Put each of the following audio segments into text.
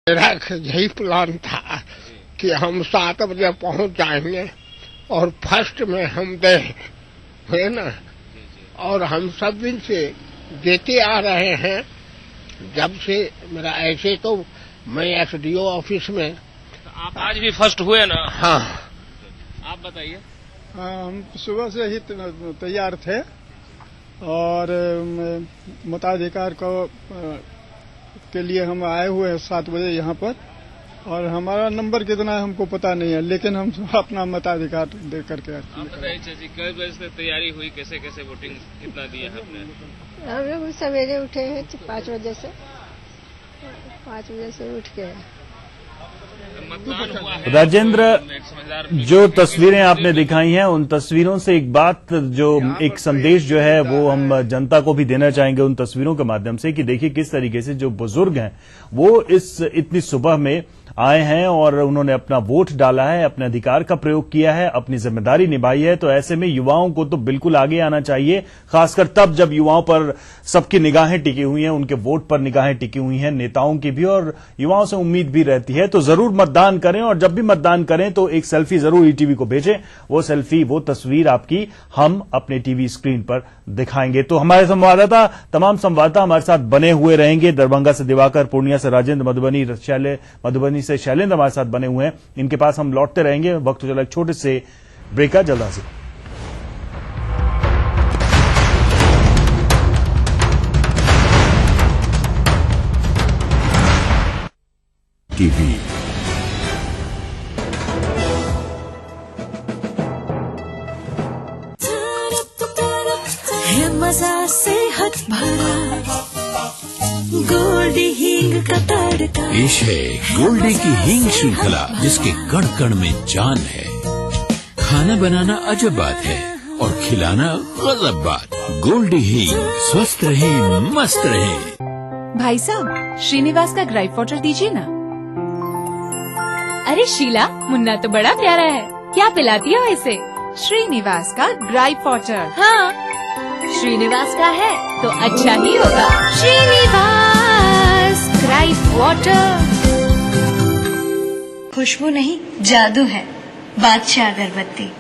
मेरा यही प्लान था कि हम 7 बजे पहुंच जाएंगे और फर्स्ट में हम दे, है ना। और हम सब दिन से देते आ रहे हैं, जब से मेरा ऐसे तो मैं एसडीओ ऑफिस में। आप आज भी फर्स्ट हुए ना? हाँ। आप बताइए। हम सुबह से ही तैयार थे और मताधिकार को के लिए हम आए हुए हैं 7 बजे यहाँ पर, और हमारा नंबर कितना है हमको पता नहीं है, लेकिन हम अपना मताधिकार दे करके आए। आप बताइए चाची, कई बजे से तैयारी हुई, कैसे कैसे वोटिंग कितना दिया है आपने? हम लोग सवेरे उठे हैं 5 बजे से, 5 बजे से उठ के मतदान हुआ है। राजेंद्र, जो तस्वीरें आपने दिखाई हैं उन तस्वीरों से एक बात, जो एक संदेश जो है वो हम जनता को भी देना चाहेंगे उन तस्वीरों के माध्यम से, कि देखिए किस तरीके से जो बुजुर्ग हैं वो इतनी सुबह में आए हैं और उन्होंने अपना वोट डाला है, अपने अधिकार का प्रयोग किया है, अपनी जिम्मेदारी निभाई है। तो ऐसे में युवाओं को तो बिल्कुल आगे आना चाहिए, खासकर तब जब युवाओं पर सबकी निगाहें टिकी हुई हैं, उनके वोट पर निगाहें टिकी हुई हैं, नेताओं की भी, और युवाओं से उम्मीद भी रहती है। तो जरूर मतदान करें, और जब भी मतदान करें तो एक सेल्फी जरूर ईटीवी को भेजें। वो सेल्फी, वो तस्वीर आपकी हम अपने टीवी स्क्रीन पर दिखाएंगे। तो हमारे संवाददाता, तमाम संवाददाता हमारे साथ बने हुए रहेंगे। दरभंगा से दिवाकर, पूर्णिया से राजेंद्र, मधुबनी से शैलेंद्र हमारे साथ बने हुए हैं। इनके पास हम लौटते रहेंगे। वक्त चला एक छोटे से ब्रेक का, जल्द हाजिर। टीवी है मजा सेहत भरा गोल्डी हींग का तड़का। पेश है गोल्डी की हींग श्रृंखला, जिसके कण कण में जान है। खाना बनाना अजब बात है और खिलाना गजब बात। गोल्डी हींग, स्वस्थ रहे, मस्त रहे। भाई साहब, श्रीनिवास का ग्राइप वाटर दीजिए ना। अरे शीला, मुन्ना तो बड़ा प्यारा है, क्या पिलाती हो इसे? श्रीनिवास का ग्राइप वाटर। हाँ, श्रीनिवास का है तो अच्छा ही होगा। Srinivas gripe water. खुशबू नहीं, जादू है बादशाह अगरबत्ती।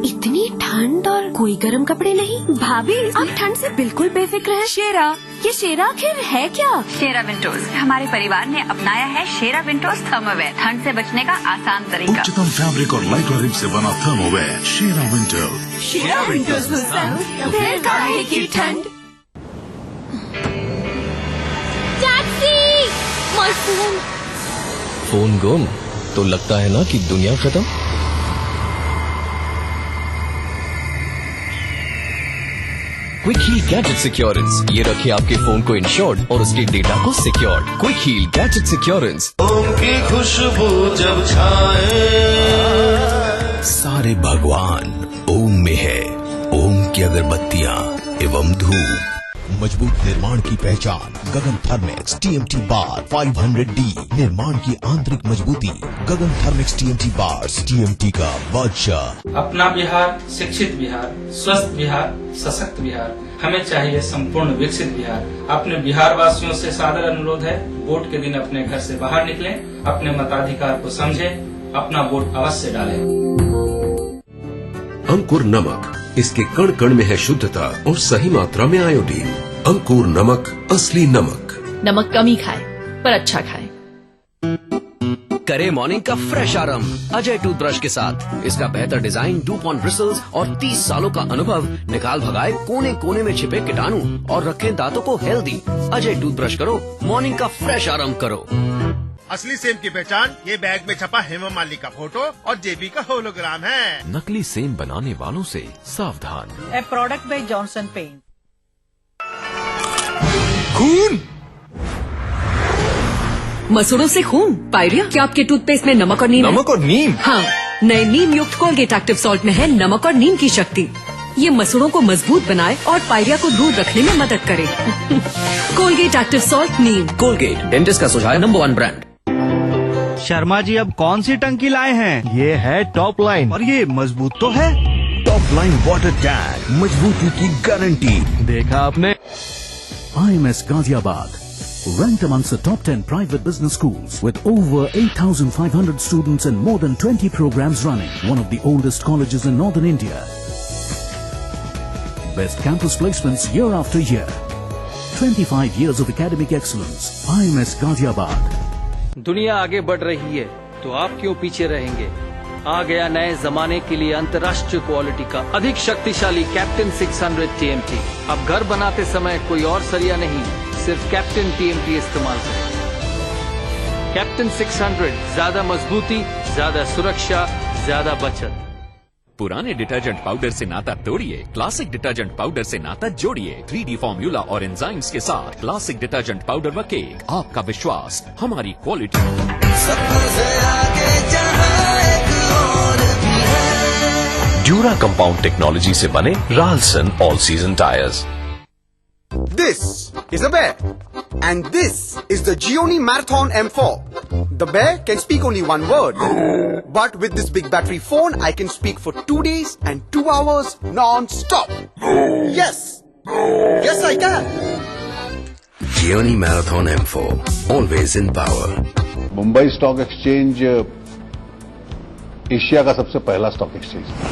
इतनी ठंड और कोई गर्म कपड़े नहीं। भाभी, आप ठंड से बिल्कुल बेफिक्र हैं। शेरा, ये शेरा आखिर है क्या? शेरा विंटर्स, हमारे परिवार ने अपनाया है शेरा विंटर्स थर्मोवेयर, ठंड से बचने का आसान तरीका। उच्चतम फैब्रिक और लाइट वेयर से बना थर्मोवेयर शेरा विंटर्स। शेरा विंटर्स फिर काहे की ठंड। टैक्सी! My phone. फोन गुम तो लगता है ना कि दुनिया खत्म। क्विक हील गैजेट सिक्योरेंस, ये रखे आपके फोन को इंश्योर्ड और उसके डेटा को secured. Quick Heal Gadget Securance. ओम की खुशबू जब छाए, सारे भगवान ओम में है। ओम की अगरबत्तियां एवं धूप। मजबूत निर्माण की पहचान गगन थर्मेक्स TMT बार 500D। निर्माण की आंतरिक मजबूती गगन थर्मेक्स TMT बार, TMT का बादशाह। अपना बिहार, शिक्षित बिहार, स्वस्थ बिहार, सशक्त बिहार। हमें चाहिए संपूर्ण विकसित बिहार। अपने बिहार वासियों से सादर अनुरोध है, वोट के दिन अपने घर से बाहर निकलें, अपने मताधिकार को समझें, अपना वोट अवश्य डालें। अंकुर नमक, इसके कण कण में है शुद्धता और सही मात्रा में आयोडीन। अंकुर नमक, असली नमक। नमक कम ही खाए पर अच्छा खाए। करे मॉर्निंग का फ्रेश आरंभ अजय टूथब्रश के साथ। इसका बेहतर डिजाइन, 2 ब्रिसल्स और 30 सालों का अनुभव निकाल भगाए कोने कोने में छिपे कीटाणु और रखें दांतों को हेल्दी। अजय टूथब्रश करो, मॉर्निंग का फ्रेश आरंभ करो। असली सेम की पहचान ये बैग में छपा हेमा मालिनी का फोटो और जेबी का होलोग्राम है। नकली सेम बनाने वालों से सावधान। ए प्रोडक्ट बाय जॉनसन पेंट। खून, मसूड़ों से खून, पायरिया। क्या आपके टूथपेस्ट में नमक और नीम है? नमक और नीम? हाँ, नए नीम युक्त कोलगेट एक्टिव सॉल्ट में है नमक और नीम की शक्ति। ये मसूड़ों को मजबूत बनाए और पायरिया को दूर रखने में मदद करे। कोलगेट एक्टिव सॉल्ट नीम। कोलगेट, डेंटिस्ट का सुझाव नंबर 1 ब्रांड। शर्मा जी, अब कौन सी टंकी लाए हैं? ये है टॉप लाइन, और ये मजबूत तो है। टॉप लाइन वाटर टैंक, मजबूती की गारंटी। देखा आपने? IMS Ghaziabad, ranked amongst the top 10 private business schools with over 8,500 students and more than 20 programs running. One of the oldest colleges in northern India. Best campus placements year after year. 25 years of academic excellence. IMS Ghaziabad. दुनिया आगे बढ़ रही है तो आप क्यों पीछे रहेंगे? आ गया नए जमाने के लिए अंतर्राष्ट्रीय क्वालिटी का अधिक शक्तिशाली कैप्टन 600 TMT। अब घर बनाते समय कोई और सरिया नहीं, सिर्फ कैप्टन TMT इस्तेमाल करें। कैप्टन 600 ज्यादा मजबूती, ज्यादा सुरक्षा, ज्यादा बचत। पुराने डिटर्जेंट पाउडर से नाता तोड़िए, क्लासिक डिटर्जेंट पाउडर से नाता जोड़िए। 3D फॉर्मूला और एंजाइम्स के साथ क्लासिक डिटर्जेंट पाउडर व केक। आपका विश्वास, हमारी क्वालिटी। ड्यूरा कंपाउंड टेक्नोलॉजी से बने Ralson all season tyres. This is a bear, and this is the Gioni Marathon M4. The bear can speak only one word, but with this big battery phone, I can speak for 2 days and 2 hours non-stop. Yes, yes I can. Gioni Marathon M4, always in power. Mumbai stock exchange Asia का सबसे पहला stock exchange था।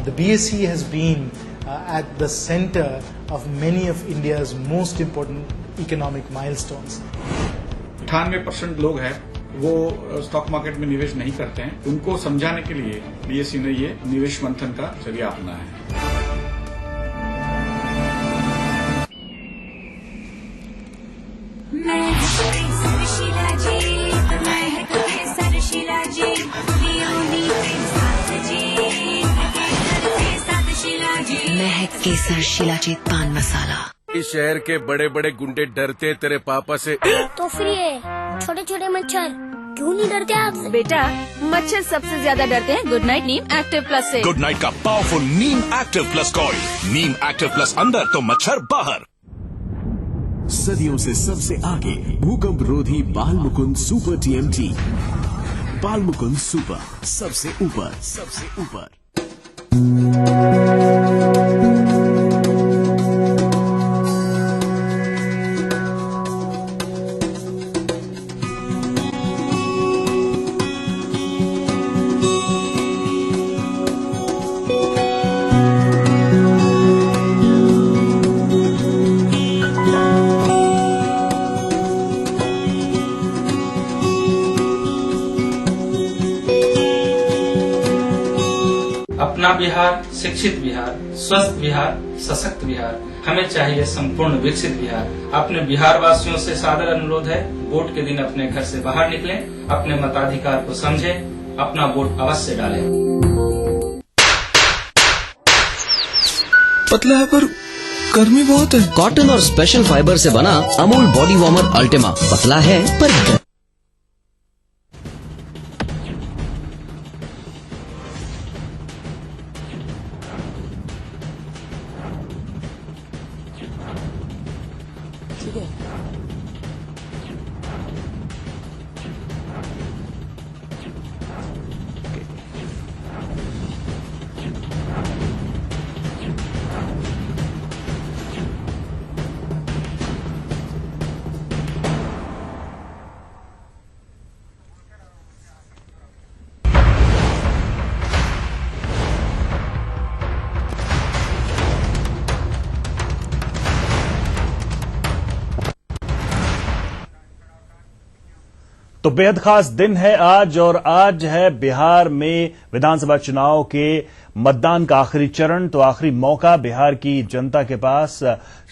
The BSE has been at the center of many of India's most important economic milestones. 98% लोग हैं वो stock market में निवेश नहीं करते हैं। उनको समझाने के लिए BSE ने ये निवेश मंथन का जरिया अपनाया है। महक केसर शिलाजीत पान मसाला। इस शहर के बड़े बड़े गुंडे डरते तेरे पापा से, तो फिर ये छोटे छोटे मच्छर क्यों नहीं डरते आपसे? बेटा, मच्छर सबसे ज्यादा डरते हैं गुड नाइट नीम एक्टिव प्लस से। गुड नाइट का पावरफुल नीम एक्टिव प्लस कॉइल। नीम एक्टिव प्लस अंदर तो मच्छर बाहर। सदियों से सबसे आगे भूकंप रोधी बाल मुकुंद सुपर TMT। बाल मुकुंद सुपर, सबसे ऊपर, सबसे ऊपर। अपना बिहार, शिक्षित बिहार, स्वस्थ बिहार, सशक्त बिहार। हमें चाहिए संपूर्ण विकसित बिहार। अपने बिहार वासियों से सादर अनुरोध है, वोट के दिन अपने घर से बाहर निकलें, अपने मताधिकार को समझें, अपना वोट अवश्य डालें। पतला है पर गर्मी बहुत है। कॉटन और स्पेशल फाइबर से बना अमूल बॉडी वार्मर अल्टीमा। पतला है पर तो बेहद खास दिन है आज, और आज है बिहार में विधानसभा चुनाव के मतदान का आखिरी चरण। तो आखिरी मौका बिहार की जनता के पास,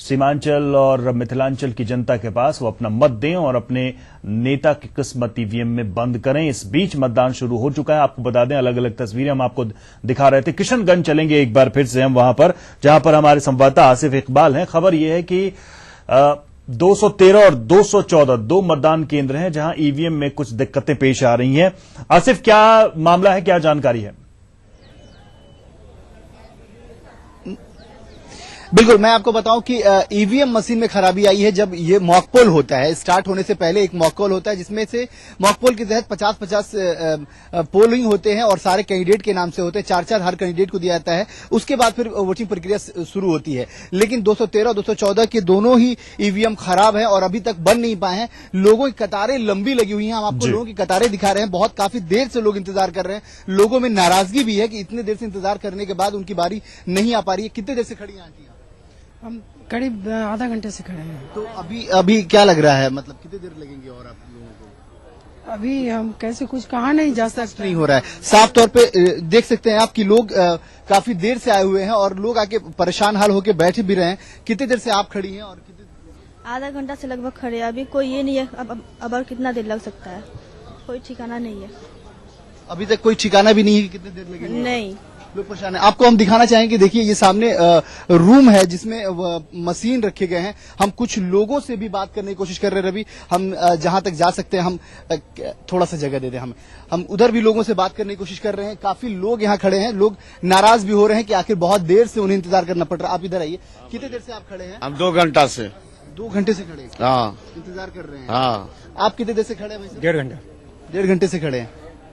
सीमांचल और मिथिलांचल की जनता के पास, वो अपना मत दें और अपने नेता की किस्मत ईवीएम में बंद करें। इस बीच मतदान शुरू हो चुका है। आपको बता दें, अलग अलग तस्वीरें हम आपको दिखा रहे थे। किशनगंज चलेंगे एक बार फिर से हम वहां पर, जहां पर हमारे संवाददाता आसिफ इकबाल हैं। खबर यह है कि 213 और 214 दो मतदान केंद्र हैं जहां ईवीएम में कुछ दिक्कतें पेश आ रही हैं। आसिफ, क्या मामला है, क्या जानकारी है? बिल्कुल, मैं आपको बताऊं कि ईवीएम मशीन में खराबी आई है जब ये मॉक पोल होता है। स्टार्ट होने से पहले एक मॉक पोल होता है जिसमें से मॉक पोल के तहत 50-50 पोलिंग होते हैं और सारे कैंडिडेट के नाम से होते हैं, 4-4 हर कैंडिडेट को दिया जाता है। उसके बाद फिर वोटिंग प्रक्रिया शुरू होती है। लेकिन 213 214 के दोनों ही ईवीएम खराब है और अभी तक बन नहीं पाए हैं। लोगों की कतारें लंबी लगी हुई हैं। हम आपको लोगों की कतारें दिखा रहे हैं। बहुत काफी देर से लोग इंतजार कर रहे हैं। लोगों में नाराजगी भी है कि इतने देर से इंतजार करने के बाद उनकी बारी नहीं आ पा रही है। कितने देर से खड़ी हैं आंटी? हम करीब आधा घंटे से खड़े हैं। तो अभी क्या लग रहा है, मतलब कितनी देर लगेंगे और आप लोगों को? अभी हम कैसे कुछ कहा नहीं जा सकते, नहीं हो रहा है। साफ तौर पे देख सकते हैं आप कि लोग काफी देर से आए हुए हैं और लोग आके परेशान हाल होके बैठे भी रहे हैं। कितनी देर से आप खड़ी हैं? और आधा घंटा से लगभग खड़े हैं। अभी कोई ये नहीं है अब और कितना देर लग सकता है, कोई ठिकाना नहीं है। अभी तक कोई ठिकाना भी नहीं है कि कितनी देर लगेगी? नहीं, लोग परेशान है। आपको हम दिखाना चाहेंगे, देखिए ये सामने रूम है जिसमें मशीन रखे गए हैं। हम कुछ लोगों से भी बात करने की कोशिश कर रहे हैं। रवि, हम जहां तक जा सकते हैं हम थोड़ा सा जगह दे दें हमें। हम उधर भी लोगों से बात करने की कोशिश कर रहे हैं। काफी लोग यहाँ खड़े हैं। लोग नाराज भी हो रहे हैं कि आखिर बहुत देर से उन्हें इंतजार करना पड़ रहा है। आप इधर आइए। कितनी देर से आप खड़े हैं? हम 2 घंटा से। 2 घंटे से खड़े? हाँ, इंतजार कर रहे हैं। हाँ। आप कितने देर से खड़े हैं? 1.5 घंटा। 1.5 घंटे से खड़े हैं।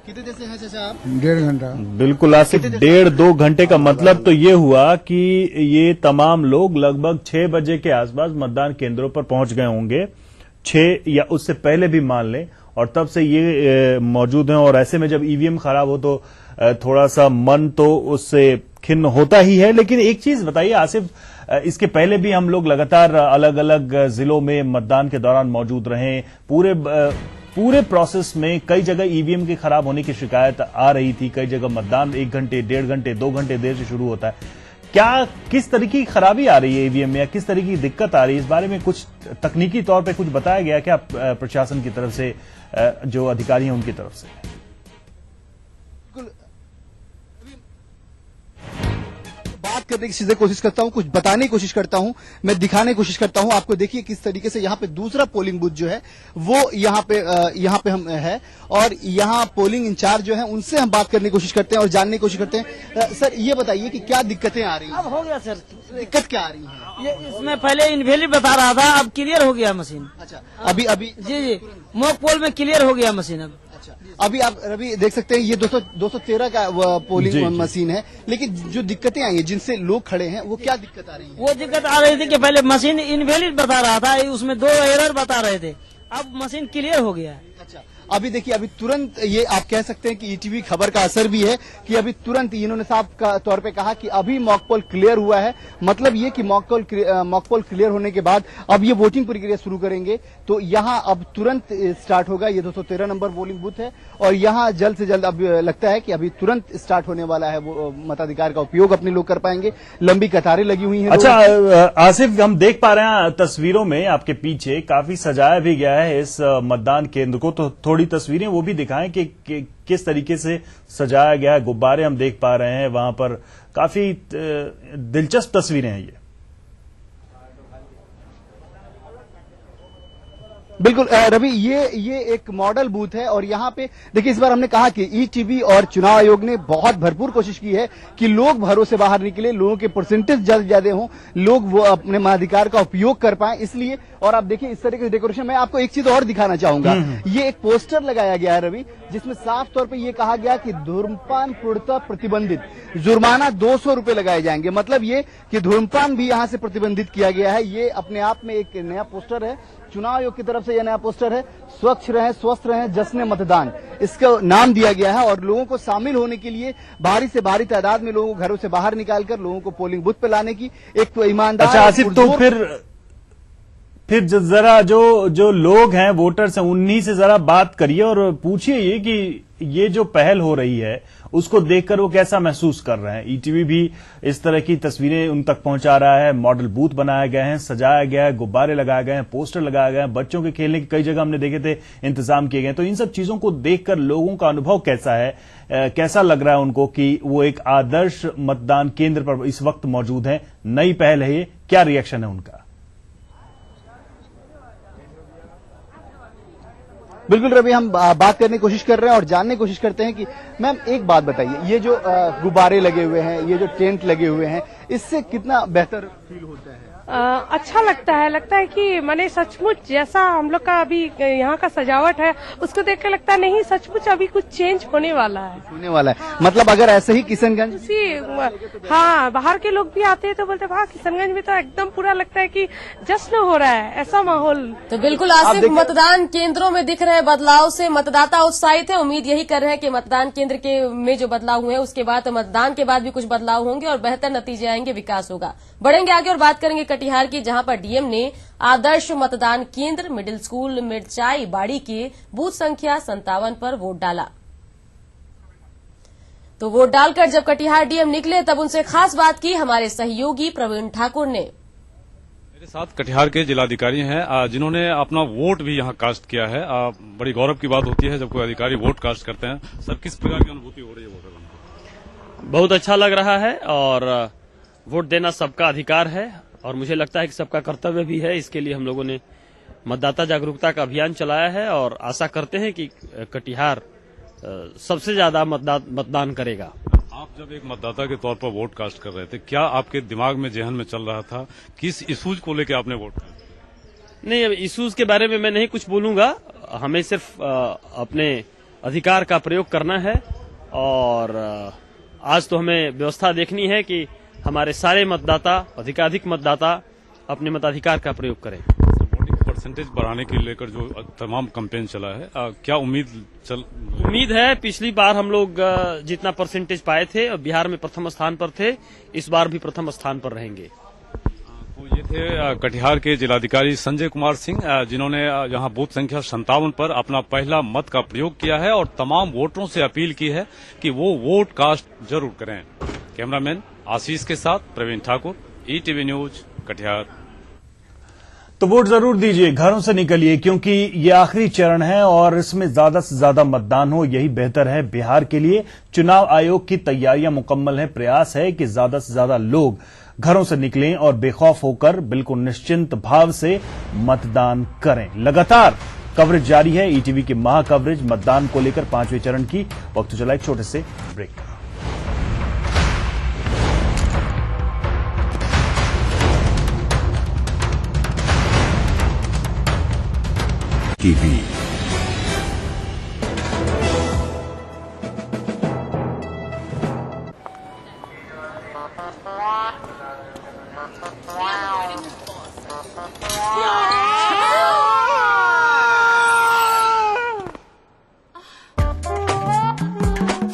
कितने देर से हैं चाचा आप? 1.5 घंटा। बिल्कुल आसिफ, 1.5-2 घंटे का मतलब तो ये हुआ कि ये तमाम लोग लगभग 6 बजे के आसपास मतदान केंद्रों पर पहुंच गए होंगे, 6 या उससे पहले भी मान लें, और तब से ये मौजूद हैं। और ऐसे में जब ईवीएम खराब हो तो थोड़ा सा मन तो उससे खिन्न होता ही है। लेकिन एक चीज बताइए आसिफ, इसके पहले भी हम लोग लगातार अलग अलग जिलों में मतदान के दौरान मौजूद रहे। पूरे प्रोसेस में कई जगह ईवीएम के खराब होने की शिकायत आ रही थी। कई जगह मतदान 1 घंटे, 1.5 घंटे, 2 घंटे देर से शुरू होता है। क्या किस तरीके की खराबी आ रही है ईवीएम में, या किस तरीके की दिक्कत आ रही है? इस बारे में कुछ तकनीकी तौर पे कुछ बताया गया क्या प्रशासन की तरफ से, जो अधिकारी हैं उनकी तरफ से? बात करने की कोशिश करता हूं, कुछ बताने की कोशिश करता हूं, मैं दिखाने की कोशिश करता हूं आपको। देखिए किस तरीके से यहाँ पे दूसरा पोलिंग बूथ जो है वो यहाँ पे हम है, और यहाँ पोलिंग इंचार्ज जो है उनसे हम बात करने की कोशिश करते हैं और जानने की कोशिश करते हैं। सर ये बताइए कि क्या दिक्कतें आ रही हैं? अब हो गया सर। दिक्कत क्या आ रही है? ये इसमें पहले इनवैलिड बता रहा था, अब क्लियर हो गया मशीन। अच्छा, अभी जी मॉक पोल में क्लियर हो गया मशीन। अब अभी आप रवि देख सकते हैं ये 213 का पोलिंग मशीन है। लेकिन जो दिक्कतें आई हैं जिनसे लोग खड़े हैं, वो क्या दिक्कत आ रही है? वो दिक्कत आ रही थी कि पहले मशीन इनवैलिड बता रहा था, उसमें 2 एरर बता रहे थे, अब मशीन क्लियर हो गया है। अच्छा, अभी देखिए अभी तुरंत ये आप कह सकते हैं कि ईटीवी खबर का असर भी है कि अभी तुरंत इन्होंने साफ तौर पे कहा कि अभी मॉक पोल क्लियर हुआ है। मतलब ये कि मॉक पोल क्लियर होने के बाद अब ये वोटिंग प्रक्रिया शुरू करेंगे। तो यहाँ अब तुरंत स्टार्ट होगा। ये 213 नंबर पोलिंग बूथ है और यहाँ जल्द से जल्द अब लगता है कि अभी तुरंत स्टार्ट होने वाला है। वो मताधिकार का उपयोग अपने लोग कर पाएंगे। लंबी कतारें लगी हुई हैं। अच्छा आसिफ, हम देख पा रहे हैं तस्वीरों में आपके पीछे काफी सजाया भी गया है इस मतदान केंद्र को। तो थोड़ी तस्वीरें वो भी दिखाएं कि किस तरीके से सजाया गया है। गुब्बारे हम देख पा रहे हैं वहां पर, काफी दिलचस्प तस्वीरें हैं ये। बिल्कुल रवि, ये एक मॉडल बूथ है और यहाँ पे देखिए इस बार हमने कहा कि ईटीवी और चुनाव आयोग ने बहुत भरपूर कोशिश की है कि लोग घरों से बाहर निकले, लोगों के परसेंटेज ज्यादा हों, लोग वो अपने मताधिकार का उपयोग कर पाएं, इसलिए। और आप देखिए इस तरीके से डेकोरेशन। मैं आपको एक चीज और दिखाना चाहूंगा। ये एक पोस्टर लगाया गया है रवि, जिसमें साफ तौर पर यह कहा गया कि धूम्रपान पूर्णतः प्रतिबंधित, जुर्माना 200 रुपए लगाए जाएंगे। मतलब ये कि धूम्रपान भी यहाँ से प्रतिबंधित किया गया है। ये अपने आप में एक नया पोस्टर है, चुनाव आयोग की तरफ से यह नया पोस्टर है। स्वच्छ रहें, स्वस्थ रहें, जश्न मतदान, इसका नाम दिया गया है। और लोगों को शामिल होने के लिए भारी से भारी तादाद में लोगों को घरों से बाहर निकालकर लोगों को पोलिंग बूथ पे लाने की एक तो ईमानदार। अच्छा आसिफ, तो फिर जरा जो लोग हैं, वोटर्स हैं, उन्हीं से जरा बात करिए और पूछिए ये कि ये जो पहल हो रही है उसको देखकर वो कैसा महसूस कर रहे हैं। ईटीवी भी इस तरह की तस्वीरें उन तक पहुंचा रहा है। मॉडल बूथ बनाए गए हैं, सजाया गया है, गुब्बारे लगाए गए हैं, पोस्टर लगाए गए हैं, बच्चों के खेलने की कई जगह हमने देखे थे इंतजाम किए गए। तो इन सब चीजों को देखकर लोगों का अनुभव कैसा है, कैसा लग रहा है उनको कि वो एक आदर्श मतदान केंद्र पर इस वक्त मौजूद है? नई पहल है ये, क्या रिएक्शन है उनका? बिल्कुल रवि, हम बात करने की कोशिश कर रहे हैं और जानने की कोशिश करते हैं कि मैम एक बात बताइए, ये जो गुब्बारे लगे हुए हैं, ये जो टेंट लगे हुए हैं, इससे कितना बेहतर फील होता है? अच्छा लगता है कि माने सचमुच जैसा हम लोग का अभी यहाँ का सजावट है उसको देख के लगता है नहीं सचमुच अभी कुछ चेंज होने वाला है। मतलब अगर ऐसे ही किशनगंज हाँ बाहर के लोग भी आते हैं तो बोलते हैं वाह किशनगंज में तो एकदम पूरा लगता है कि जश्न हो रहा है, ऐसा माहौल। तो बिल्कुल आसिफ, मतदान केंद्रों में दिख रहे बदलाव से मतदाता उत्साहित है। उम्मीद यही कर रहे हैं कि मतदान केंद्र के में जो बदलाव हुए हैं उसके बाद मतदान के बाद भी कुछ बदलाव होंगे और बेहतर नतीजे आएंगे, विकास होगा। बढ़ेंगे आगे और बात करेंगे कटिहार की, जहां पर डीएम ने आदर्श मतदान केंद्र मिडिल स्कूल मिर्चाई बाड़ी के बूथ संख्या 57 पर वोट डाला। तो वोट डालकर जब कटिहार डीएम निकले तब उनसे खास बात की हमारे सहयोगी प्रवीण ठाकुर ने। मेरे साथ कटिहार के जिलाधिकारी हैं जिन्होंने अपना वोट भी यहां कास्ट किया है। बड़ी गौरव की बात होती है जब कोई अधिकारी वोट कास्ट करते हैं। सर, किस प्रकार की अनुभूति हो रही है वोटर? बहुत अच्छा लग रहा है और वोट देना सबका अधिकार है और मुझे लगता है कि सबका कर्तव्य भी है। इसके लिए हम लोगों ने मतदाता जागरूकता का अभियान चलाया है और आशा करते हैं कि कटिहार सबसे ज्यादा मतदान करेगा। आप जब एक मतदाता के तौर पर वोट कास्ट कर रहे थे, क्या आपके दिमाग में जहन में चल रहा था किस इशूज को लेकर आपने वोट कास्ट? नहीं, अब इशूज के बारे में मैं नहीं कुछ बोलूंगा। हमें सिर्फ अपने अधिकार का प्रयोग करना है और आज तो हमें व्यवस्था देखनी है कि हमारे सारे मतदाता, अधिकाधिक मतदाता अपने मताधिकार का प्रयोग करें। वोटिंग परसेंटेज बढ़ाने के लेकर जो तमाम कैंपेन चला है, क्या उम्मीद है? पिछली बार हम लोग जितना परसेंटेज पाए थे और बिहार में प्रथम स्थान पर थे, इस बार भी प्रथम स्थान पर रहेंगे। तो ये थे कटिहार के जिलाधिकारी संजय कुमार सिंह, जिन्होंने यहाँ बूथ संख्या 57 पर अपना पहला मत का प्रयोग किया है और तमाम वोटरों से अपील की है कि वो वोट कास्ट जरूर करें। कैमरामैन आशीष के साथ प्रवीण ठाकुर, ईटीवी न्यूज, कटिहार। तो वोट जरूर दीजिए, घरों से निकलिए, क्योंकि ये आखिरी चरण है और इसमें ज्यादा से ज्यादा मतदान हो, यही बेहतर है बिहार के लिए। चुनाव आयोग की तैयारियां मुकम्मल हैं। प्रयास है कि ज्यादा से ज्यादा लोग घरों से निकलें और बेखौफ होकर बिल्कुल निश्चिंत भाव से मतदान करें। लगातार कवरेज जारी है, ईटीवी की महा कवरेज मतदान को लेकर 5वें चरण की। वक्त चला एक छोटे से ब्रेक का। टीवी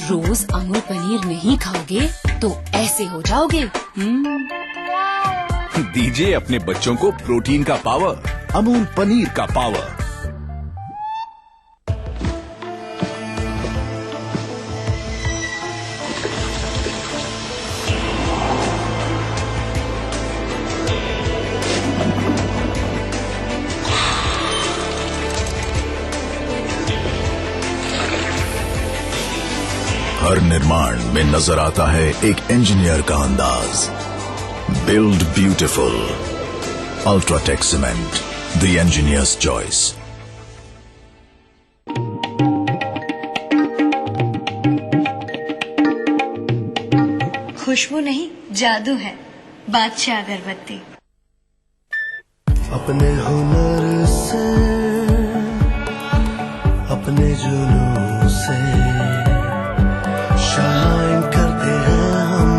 रोज अमूल पनीर नहीं खाओगे तो ऐसे हो जाओगे। दीजिए अपने बच्चों को प्रोटीन का पावर, अमूल पनीर का पावर। हर निर्माण में नजर आता है एक इंजीनियर का अंदाज। Build beautiful, UltraTech cement, the engineer's choice. खुशबू नहीं जादू है बादशाह अगरबत्ती। अपने हुनर से, अपने जुनून से शाइन करते हैं हम।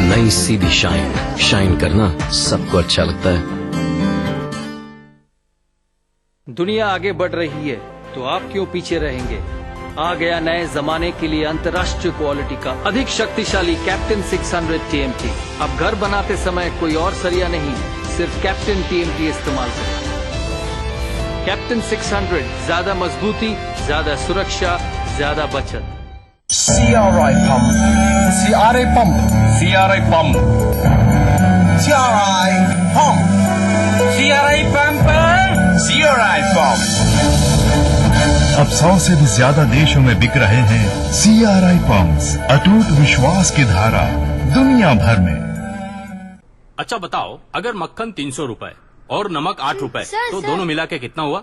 नई सीधी शाइन करना सबको अच्छा लगता है। दुनिया आगे बढ़ रही है तो आप क्यों पीछे रहेंगे? आ गया नए जमाने के लिए अंतर्राष्ट्रीय क्वालिटी का अधिक शक्तिशाली कैप्टन 600 TMT। अब घर बनाते समय कोई और सरिया नहीं, सिर्फ कैप्टन TMT इस्तेमाल करें। कैप्टन 600, ज्यादा मजबूती, ज्यादा सुरक्षा, ज्यादा बचत। CRI pump, CRI pump, CRI pump, CRI pump, CRI pump, CRI pump। अब 100 से भी ज्यादा देशों में बिक रहे हैं CRI पंप्स, अटूट विश्वास की धारा दुनिया भर में। अच्छा बताओ, अगर मक्खन 300 रुपए, और नमक 8 रुपए। तो सर। दोनों मिला के कितना हुआ?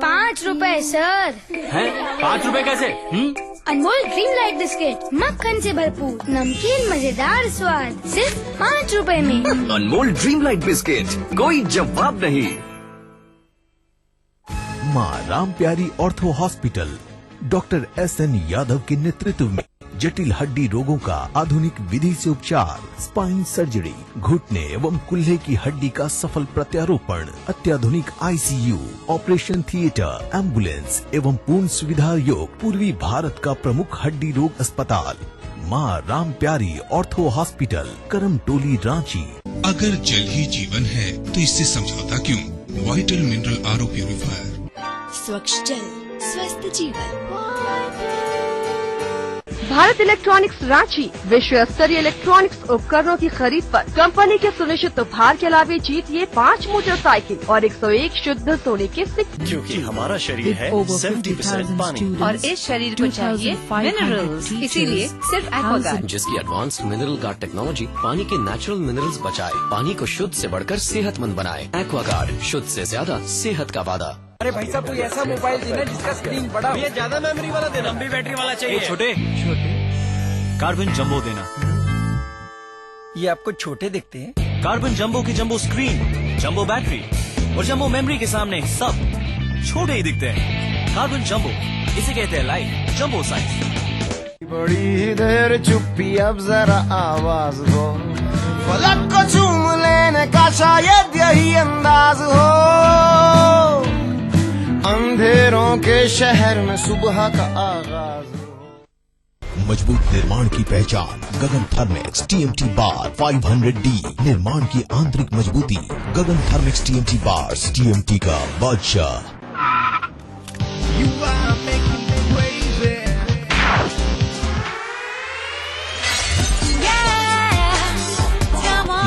5 रुपए सर। हैं? 5 रुपए कैसे? अनमोल ड्रीम लाइट बिस्किट, मक्खन से भरपूर, नमकीन मजेदार स्वाद, सिर्फ 5 रुपए में। अनमोल ड्रीम लाइट बिस्किट, कोई जवाब नहीं। माँ राम प्यारी ortho hospital doctor SN Yadav के नेतृत्व में जटिल हड्डी रोगों का आधुनिक विधि से उपचार, स्पाइन सर्जरी, घुटने एवं कुल्हे की हड्डी का सफल प्रत्यारोपण, अत्याधुनिक ICU, ऑपरेशन थिएटर, एम्बुलेंस एवं पूर्ण सुविधा युक्त पूर्वी भारत का प्रमुख हड्डी रोग अस्पताल माँ राम प्यारी ऑर्थो हॉस्पिटल, करमटोली, रांची। अगर जल ही जीवन है तो इससे समझौता क्यों? Vital mineral RO purifier. स्वच्छ जल, स्वस्थ जीवन। भारत इलेक्ट्रॉनिक्स रांची विश्व स्तरीय इलेक्ट्रॉनिक्स उपकरणों की खरीद पर कंपनी के सुनिश्चित उपहार के अलावा जीतिए 5 मोटरसाइकिल और 101 शुद्ध सोने के सिक्के। क्योंकि हमारा शरीर है 70% पानी और इस शरीर को चाहिए मिनरल्स, इसीलिए सिर्फ एक्वागार्ड। जिसकी एडवांस्ड मिनरल गार्ड टेक्नोलॉजी पानी के नेचुरल मिनरल्स बचाए, पानी को शुद्ध से बढ़कर सेहतमंद बनाए। एक्वागार्ड, शुद्ध से ज्यादा सेहत का वादा। अरे भाई साहब, कोई ऐसा मोबाइल देना जिसका स्क्रीन बड़ा हो। ज्यादा मेमोरी वाला देना, लंबी बैटरी वाला चाहिए। छोटे कार्बन जंबो देना। ये आपको छोटे दिखते हैं। कार्बन जंबो की जंबो स्क्रीन, जंबो बैटरी और जंबो मेमोरी के सामने सब छोटे ही दिखते हैं। कार्बन जंबो, इसे कहते हैं लाइट जंबो साइज। बड़ी देर चुप्पी, अब जरा आवाज हो, पलक को चूम लेने का शायद यही अंदाज हो। अंधेरों के शहर में सुबह का आगाज हो। मजबूत निर्माण की पहचान गगन थर्मेक्स TMT बार 500D। निर्माण की आंतरिक मजबूती गगन थर्मेक्स TMT बार, TMT का बादशाह।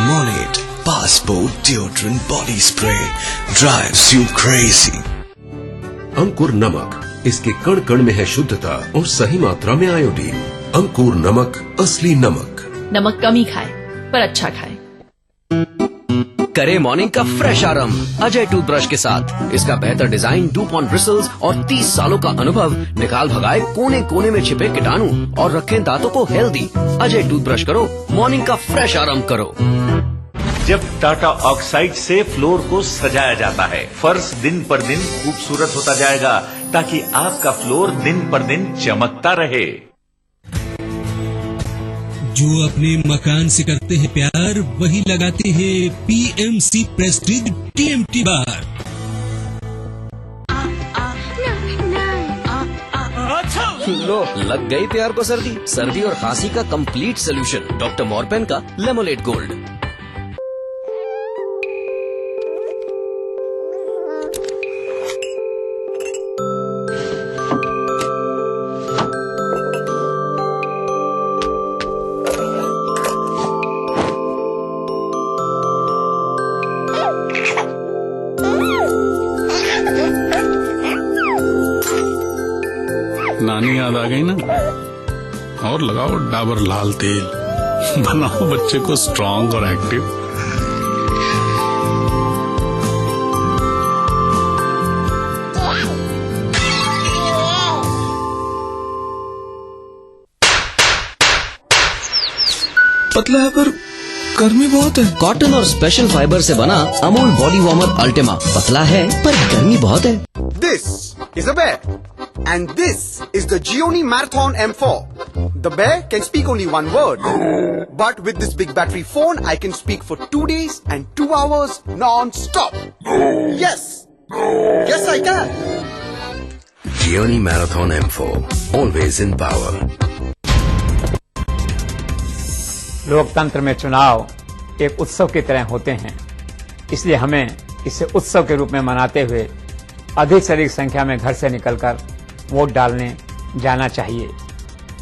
Monit Passport Deodorant Body Spray drives you crazy। अंकुर नमक, इसके कण कण में है शुद्धता और सही मात्रा में आयोडीन। अंकुर नमक, असली नमक। नमक कम ही खाए पर अच्छा खाए। करे मॉर्निंग का फ्रेश आरंभ अजय टूथब्रश के साथ। इसका बेहतर डिजाइन, डुपॉन्ट ब्रिसल्स और 30 सालों का अनुभव निकाल भगाए कोने कोने में छिपे कीटाणु और रखें दांतों को हेल्दी। अजय टूथब्रश करो, मॉर्निंग का फ्रेश आरंभ करो। जब टाटा ऑक्साइड से फ्लोर को सजाया जाता है, फर्श दिन पर दिन खूबसूरत होता जाएगा ताकि आपका फ्लोर दिन पर दिन चमकता रहे। जो अपने मकान से करते हैं प्यार, वही लगाते हैं PMC प्रेस्टीज TMT बार। लो, लग गई प्यार को सर्दी। सर्दी और खांसी का कंप्लीट सोल्यूशन डॉक्टर मॉर्पेन का लेमोलेट गोल्ड। नानी याद आ गई ना? और लगाओ डाबर लाल तेल, बनाओ बच्चे को स्ट्रांग और एक्टिव। पतला है पर गर्मी बहुत है। कॉटन और स्पेशल फाइबर से बना अमूल बॉडी वार्मर अल्टीमा पतला है पर गर्मी बहुत है। This is a bear, and this is the Gioni Marathon M4. The bear can speak only one word, but with this big battery phone, I can speak for 2 days and 2 hours non-stop. Yes, yes I can. Gioni Marathon M4, always in power. लोकतंत्र में चुनाव एक उत्सव की तरह होते हैं, इसलिए हमें इसे उत्सव के रूप में मनाते हुए अधिक से अधिक संख्या में घर से निकलकर वोट डालने जाना चाहिए।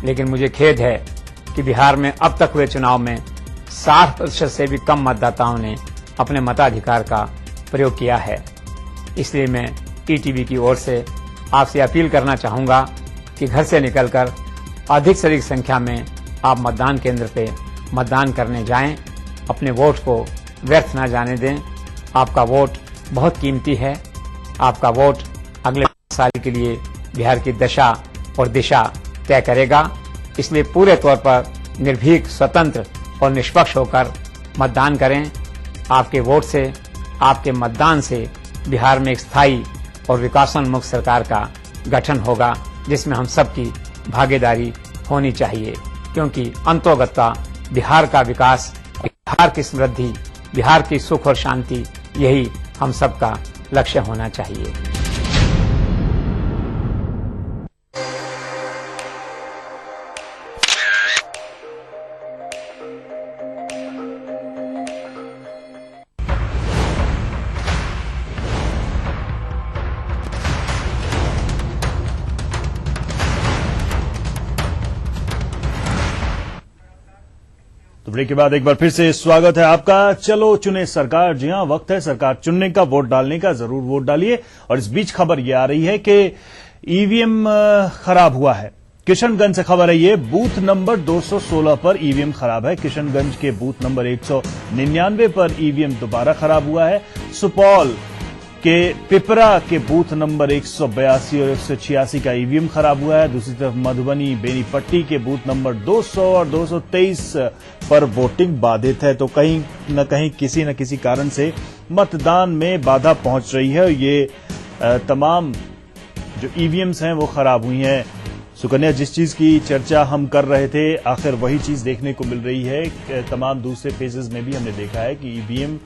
लेकिन मुझे खेद है कि बिहार में अब तक हुए चुनाव में 60% से भी कम मतदाताओं ने अपने मताधिकार का प्रयोग किया है। इसलिए मैं ETV की ओर से आपसे अपील करना चाहूंगा कि घर से निकलकर अधिक से अधिक संख्या में आप मतदान केंद्र पे मतदान करने जाएं, अपने वोट को व्यर्थ न जाने दें। आपका वोट बहुत कीमती है। आपका वोट अगले 5 साल के लिए बिहार की दशा और दिशा तय करेगा। इसलिए पूरे तौर पर निर्भीक, स्वतंत्र और निष्पक्ष होकर मतदान करें। आपके वोट से, आपके मतदान से बिहार में एक स्थायी और विकासोन्मुख सरकार का गठन होगा, जिसमें हम सबकी भागीदारी होनी चाहिए, क्योंकि अंतोगत्वा बिहार का विकास, बिहार की समृद्धि, बिहार की सुख और शांति, यही हम सबका लक्ष्य होना चाहिए। तो ब्रेक के बाद एक बार फिर से स्वागत है आपका। चलो चुने सरकार। जी हां, वक्त है सरकार चुनने का, वोट डालने का। जरूर वोट डालिए। और इस बीच खबर यह आ रही है कि ईवीएम खराब हुआ है। किशनगंज से खबर है ये, बूथ नंबर 216 पर ईवीएम खराब है। किशनगंज के बूथ नंबर 199 पर ईवीएम दोबारा खराब हुआ है। सुपौल के पिपरा के बूथ नंबर 182 और 186 का ईवीएम खराब हुआ है। दूसरी तरफ मधुबनी बेनीपट्टी के बूथ नंबर 200 और 223 पर वोटिंग बाधित है। तो कहीं न कहीं किसी न किसी कारण से मतदान में बाधा पहुंच रही है। ये तमाम जो ईवीएम्स हैं वो खराब हुई हैं। सुकन्या, जिस चीज की चर्चा हम कर रहे थे, आखिर वही चीज देखने को मिल रही है। तमाम दूसरे फेजेस में भी हमने देखा है कि ईवीएम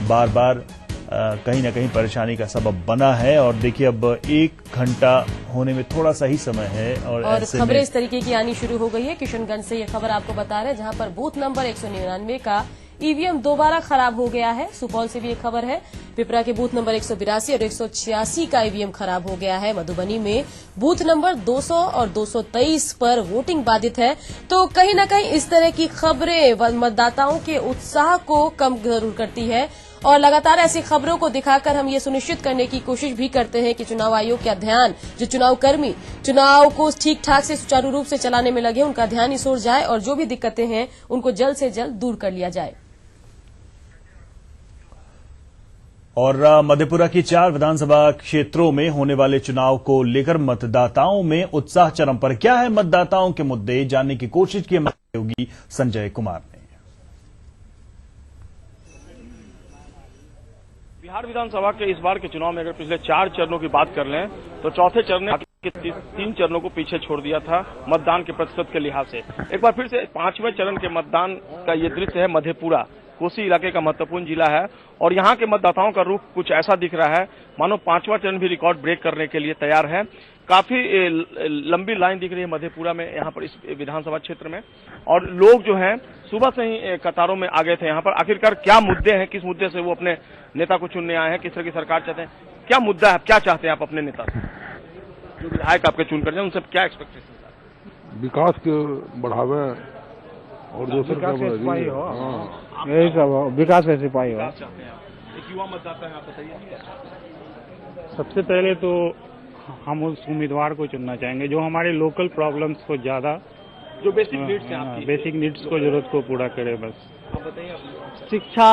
बार बार कहीं ना कहीं परेशानी का सबब बना है। और देखिए, अब 1 घंटा होने में थोड़ा सा ही समय है और खबरें इस तरीके की आनी शुरू हो गई है। किशनगंज से ये खबर आपको बता रहे हैं, जहां पर बूथ नंबर 199 का ईवीएम दोबारा खराब हो गया है। सुपौल से भी एक खबर है, पिपरा के बूथ नंबर 182 और 186 का ईवीएम खराब हो गया है। मधुबनी में बूथ नंबर 200 और 223 पर वोटिंग बाधित है। तो कहीं न कहीं इस तरह की खबरें मतदाताओं के उत्साह को कम जरूर करती है। और लगातार ऐसी खबरों को दिखाकर हम ये सुनिश्चित करने की कोशिश भी करते हैं कि चुनाव आयोग का ध्यान, जो चुनाव कर्मी चुनाव को ठीक ठाक से सुचारू रूप से चलाने में लगे, उनका ध्यान इस ओर जाए और जो भी दिक्कतें हैं उनको जल्द से जल्द दूर कर लिया जाए। और मधेपुरा की 4 विधानसभा क्षेत्रों में होने वाले चुनाव को लेकर मतदाताओं में उत्साह चरम पर। क्या है मतदाताओं के मुद्दे, जानने की कोशिश की हमारे सहयोगी संजय कुमार ने। बिहार विधानसभा के इस बार के चुनाव में अगर पिछले 4 चरणों की बात कर लें तो चौथे चरण ने 3 चरणों को पीछे छोड़ दिया था मतदान के प्रतिशत के लिहाज से। एक बार फिर से 5वें चरण के मतदान का ये दृश्य है। मधेपुरा कोसी इलाके का महत्वपूर्ण जिला है और यहाँ के मतदाताओं का रुख कुछ ऐसा दिख रहा है मानो 5वां चरण भी रिकॉर्ड ब्रेक करने के लिए तैयार है। काफी लंबी लाइन दिख रही है मधेपुरा में, यहाँ पर इस विधानसभा क्षेत्र में। और लोग जो हैं सुबह से ही कतारों में आ गए थे यहाँ पर। आखिरकार क्या मुद्दे हैं, किस मुद्दे से वो अपने नेता को चुनने आए हैं, किस तरह की सरकार चाहते हैं, क्या मुद्दा है, क्या चाहते हैं आप अपने नेता से, जो विधायक आपके चुनकर जाए, उनसे क्या एक्सपेक्टेशन? विकास के बढ़ावे और जो विकास यही सब विकास का सिपाही हो। एक युवा मतदाता है, आप बताइए। सबसे पहले तो हम उस उम्मीदवार को चुनना चाहेंगे जो हमारे लोकल प्रॉब्लम्स को ज्यादा, जो बेसिक नीड्स हैं आपकी, बेसिक नीड्स को जरूरत को पूरा करे। बस आप बताइए। शिक्षा,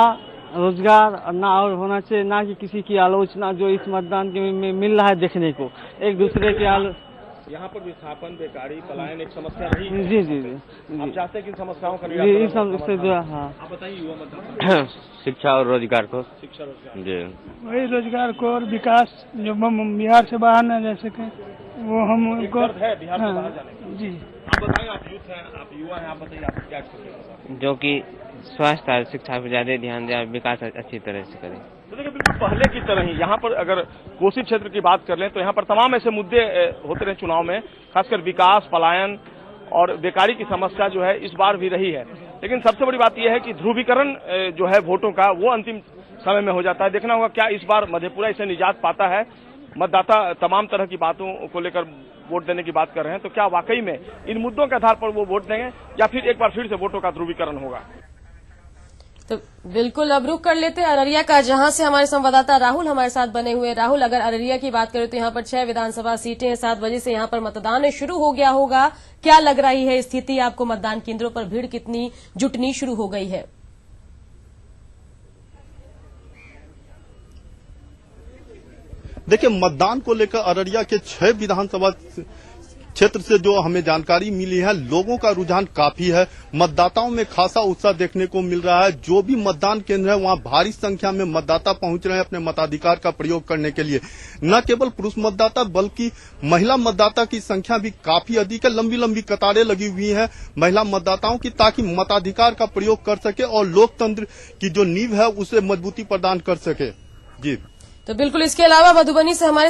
रोजगार ना और होना चाहिए, ना कि किसी की आलोचना जो इस मतदान में मिल रहा है देखने को, एक दूसरे के यहाँ पर विस्थापन, बेकारी, पलायन एक समस्या रही है। जी जी जी, आप चाहते हैं कि इन समस्याओं का निराकरण। हाँ, आप बताइए युवा मतदाता। शिक्षा और रोजगार को। शिक्षा रोजगार जी, वही रोजगार को और विकास, जो बिहार से बाहर न जा सके वो हम है बिहार से बाहर जाने। जी, आप बताइए, आप यूथ हैं, आप युवा हैं, आप बताइए आप क्या एक्सपेक्ट, जो कि स्वास्थ्य और शिक्षा पर ज्यादा ध्यान दे, विकास अच्छी तरह से करें। तो देखिए, बिल्कुल पहले की तरह ही यहाँ पर अगर कोसी क्षेत्र की बात कर लें तो यहाँ पर तमाम ऐसे मुद्दे होते रहे चुनाव में, खासकर विकास, पलायन और बेकारी की समस्या जो है इस बार भी रही है। लेकिन सबसे बड़ी बात यह है कि ध्रुवीकरण जो है वोटों का, वो अंतिम समय में हो जाता है। देखना होगा क्या इस बार मधेपुरा इसे निजात पाता है। मतदाता तमाम तरह की बातों को लेकर वोट देने की बात कर रहे हैं, तो क्या वाकई में इन मुद्दों के आधार पर वो वोट देंगे या फिर एक बार फिर से वोटों का ध्रुवीकरण होगा। तो बिल्कुल अब रुक कर लेते हैं अररिया का, जहां से हमारे संवाददाता राहुल हमारे साथ बने हुए। राहुल, अगर अररिया की बात करें तो यहाँ पर 6 विधानसभा सीटें हैं, 7 बजे से यहाँ पर मतदान शुरू हो गया होगा। क्या लग रही है स्थिति आपको, मतदान केंद्रों पर भीड़ कितनी जुटनी शुरू हो गई है? देखिए, मतदान को लेकर अररिया के 6 विधानसभा क्षेत्र से जो हमें जानकारी मिली है, लोगों का रुझान काफी है। मतदाताओं में खासा उत्साह देखने को मिल रहा है। जो भी मतदान केंद्र है वहां भारी संख्या में मतदाता पहुंच रहे हैं अपने मताधिकार का प्रयोग करने के लिए। न केवल पुरुष मतदाता बल्कि महिला मतदाता की संख्या भी काफी अधिक है। लंबी लंबी कतारें लगी हुई हैं महिला मतदाताओं की, ताकि मताधिकार का प्रयोग कर सके और लोकतंत्र की जो नींव है उसे मजबूती प्रदान कर सके। जी, तो बिल्कुल इसके अलावा मधुबनी से हमारे